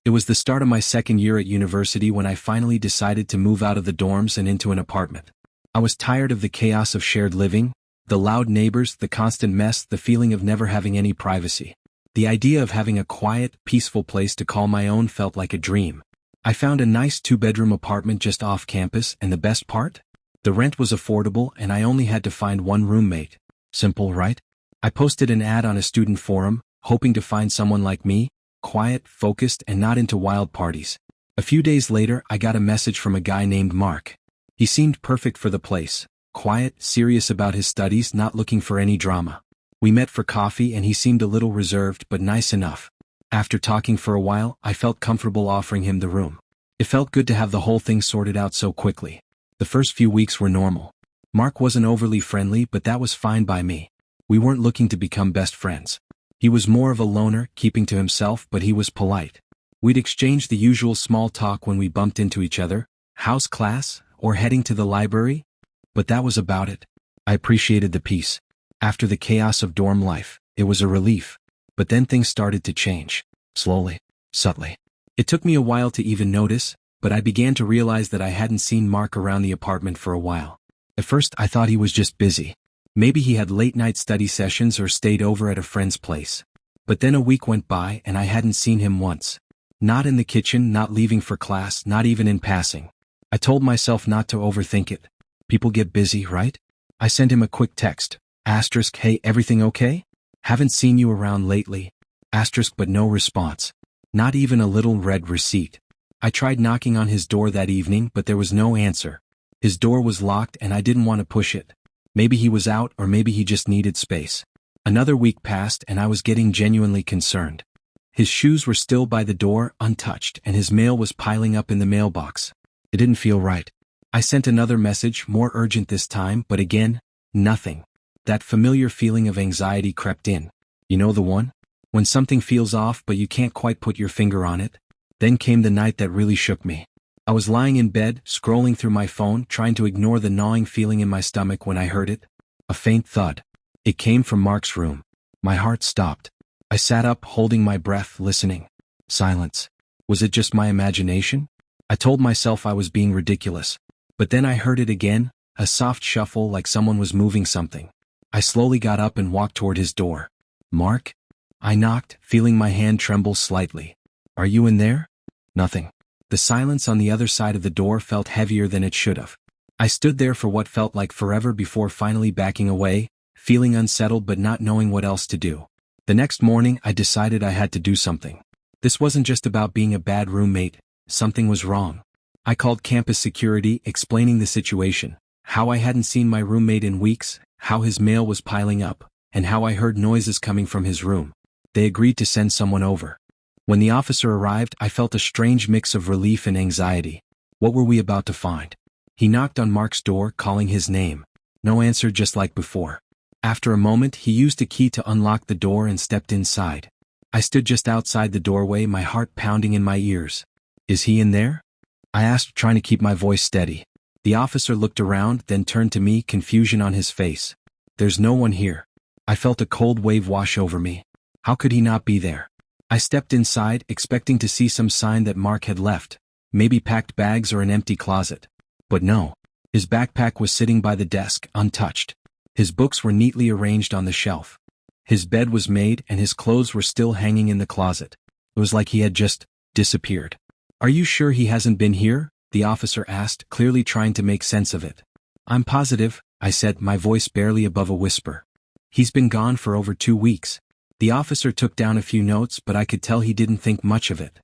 It was the start of my second year at university when I finally decided to move out of the dorms and into an apartment. I was tired of the chaos of shared living, the loud neighbors, the constant mess, the feeling of never having any privacy. The idea of having a quiet, peaceful place to call my own felt like a dream. I found a nice 2-bedroom apartment just off campus, and the best part? The rent was affordable and I only had to find one roommate. Simple, right? I posted an ad on a student forum, hoping to find someone like me, quiet, focused, and not into wild parties. A few days later, I got a message from a guy named Mark. He seemed perfect for the place. Quiet, serious about his studies, not looking for any drama. We met for coffee and he seemed a little reserved but nice enough. After talking for a while, I felt comfortable offering him the room. It felt good to have the whole thing sorted out so quickly. The first few weeks were normal. Mark wasn't overly friendly, but that was fine by me. We weren't looking to become best friends. He was more of a loner, keeping to himself, but he was polite. We'd exchange the usual small talk when we bumped into each other, how's class, or heading to the library? But that was about it. I appreciated the peace. After the chaos of dorm life, it was a relief. But then things started to change. Slowly, subtly. It took me a while to even notice, but I began to realize that I hadn't seen Mark around the apartment for a while. At first I thought he was just busy. Maybe he had late-night study sessions or stayed over at a friend's place. But then a week went by and I hadn't seen him once. Not in the kitchen, not leaving for class, not even in passing. I told myself not to overthink it. People get busy, right? I sent him a quick text. Asterisk, hey, everything okay? Haven't seen you around lately. Asterisk, but no response. Not even a little red receipt. I tried knocking on his door that evening, but there was no answer. His door was locked and I didn't want to push it. Maybe he was out or maybe he just needed space. Another week passed and I was getting genuinely concerned. His shoes were still by the door, untouched, and his mail was piling up in the mailbox. It didn't feel right. I sent another message, more urgent this time, but again, nothing. That familiar feeling of anxiety crept in. You know the one? When something feels off but you can't quite put your finger on it? Then came the night that really shook me. I was lying in bed, scrolling through my phone, trying to ignore the gnawing feeling in my stomach when I heard it. A faint thud. It came from Mark's room. My heart stopped. I sat up, holding my breath, listening. Silence. Was it just my imagination? I told myself I was being ridiculous. But then I heard it again, a soft shuffle like someone was moving something. I slowly got up and walked toward his door. Mark? I knocked, feeling my hand tremble slightly. Are you in there? Nothing. The silence on the other side of the door felt heavier than it should have. I stood there for what felt like forever before finally backing away, feeling unsettled but not knowing what else to do. The next morning I decided I had to do something. This wasn't just about being a bad roommate, something was wrong. I called campus security, explaining the situation, how I hadn't seen my roommate in weeks, how his mail was piling up, and how I heard noises coming from his room. They agreed to send someone over. When the officer arrived, I felt a strange mix of relief and anxiety. What were we about to find? He knocked on Mark's door, calling his name. No answer, just like before. After a moment, he used a key to unlock the door and stepped inside. I stood just outside the doorway, my heart pounding in my ears. Is he in there? I asked, trying to keep my voice steady. The officer looked around, then turned to me, confusion on his face. There's no one here. I felt a cold wave wash over me. How could he not be there? I stepped inside, expecting to see some sign that Mark had left, maybe packed bags or an empty closet. But no. His backpack was sitting by the desk, untouched. His books were neatly arranged on the shelf. His bed was made and his clothes were still hanging in the closet. It was like he had just disappeared. Are you sure he hasn't been here? The officer asked, clearly trying to make sense of it. I'm positive, I said, my voice barely above a whisper. He's been gone for over 2 weeks. The officer took down a few notes, but I could tell he didn't think much of it.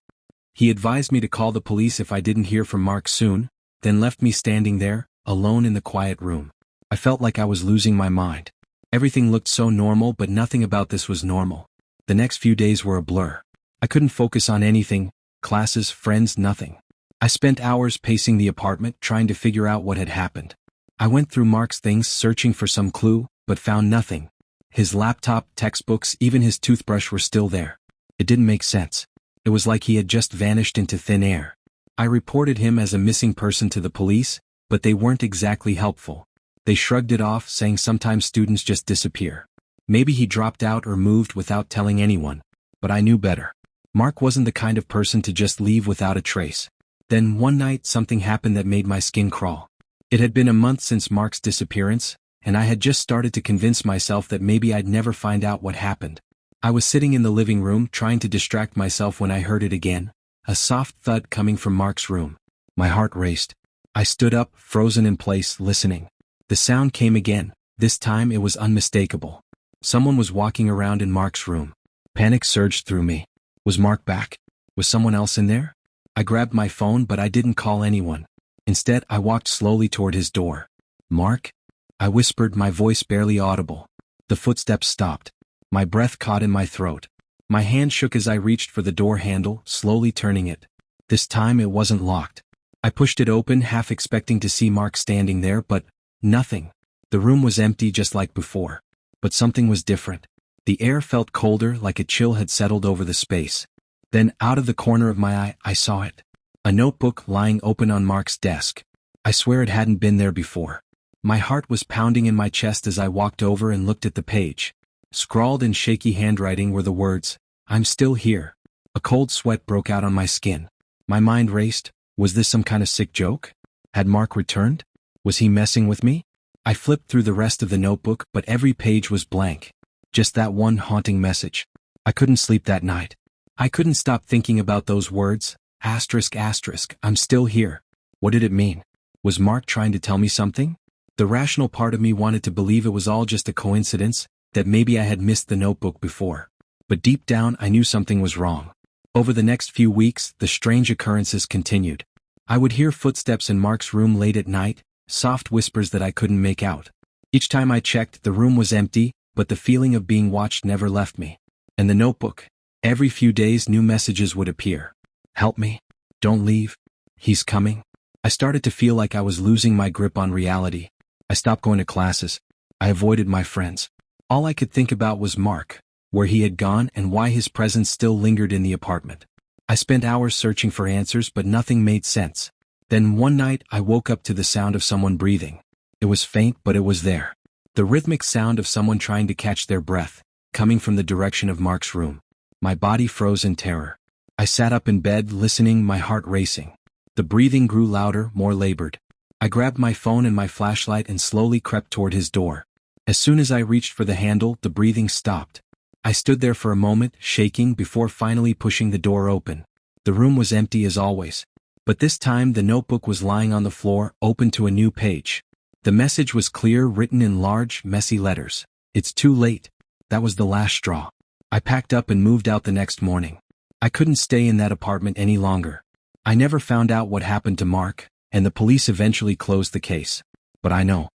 He advised me to call the police if I didn't hear from Mark soon, then left me standing there, alone in the quiet room. I felt like I was losing my mind. Everything looked so normal, but nothing about this was normal. The next few days were a blur. I couldn't focus on anything, classes, friends, nothing. I spent hours pacing the apartment, trying to figure out what had happened. I went through Mark's things, searching for some clue, but found nothing. His laptop, textbooks, even his toothbrush were still there. It didn't make sense. It was like he had just vanished into thin air. I reported him as a missing person to the police, but they weren't exactly helpful. They shrugged it off, saying sometimes students just disappear. Maybe he dropped out or moved without telling anyone. But I knew better. Mark wasn't the kind of person to just leave without a trace. Then one night something happened that made my skin crawl. It had been a month since Mark's disappearance, and I had just started to convince myself that maybe I'd never find out what happened. I was sitting in the living room trying to distract myself when I heard it again, a soft thud coming from Mark's room. My heart raced. I stood up, frozen in place, listening. The sound came again. This time it was unmistakable. Someone was walking around in Mark's room. Panic surged through me. Was Mark back? Was someone else in there? I grabbed my phone, but I didn't call anyone. Instead, I walked slowly toward his door. "Mark?" I whispered, my voice barely audible. The footsteps stopped. My breath caught in my throat. My hand shook as I reached for the door handle, slowly turning it. This time it wasn't locked. I pushed it open, half expecting to see Mark standing there, but nothing. The room was empty just like before. But something was different. The air felt colder, like a chill had settled over the space. Then, out of the corner of my eye, I saw it. A notebook lying open on Mark's desk. I swear it hadn't been there before. My heart was pounding in my chest as I walked over and looked at the page. Scrawled in shaky handwriting were the words, "I'm still here." A cold sweat broke out on my skin. My mind raced. Was this some kind of sick joke? Had Mark returned? Was he messing with me? I flipped through the rest of the notebook, but every page was blank. Just that one haunting message. I couldn't sleep that night. I couldn't stop thinking about those words, asterisk asterisk, "I'm still here." What did it mean? Was Mark trying to tell me something? The rational part of me wanted to believe it was all just a coincidence, that maybe I had missed the notebook before. But deep down I knew something was wrong. Over the next few weeks, the strange occurrences continued. I would hear footsteps in Mark's room late at night, soft whispers that I couldn't make out. Each time I checked, the room was empty, but the feeling of being watched never left me. And the notebook. Every few days new messages would appear. "Help me. Don't leave. He's coming." I started to feel like I was losing my grip on reality. I stopped going to classes. I avoided my friends. All I could think about was Mark, where he had gone and why his presence still lingered in the apartment. I spent hours searching for answers, but nothing made sense. Then one night I woke up to the sound of someone breathing. It was faint, but it was there. The rhythmic sound of someone trying to catch their breath, coming from the direction of Mark's room. My body froze in terror. I sat up in bed, listening, my heart racing. The breathing grew louder, more labored. I grabbed my phone and my flashlight and slowly crept toward his door. As soon as I reached for the handle, the breathing stopped. I stood there for a moment, shaking, before finally pushing the door open. The room was empty as always. But this time the notebook was lying on the floor, open to a new page. The message was clear, written in large, messy letters. "It's too late." That was the last straw. I packed up and moved out the next morning. I couldn't stay in that apartment any longer. I never found out what happened to Mark, and the police eventually closed the case. But I know,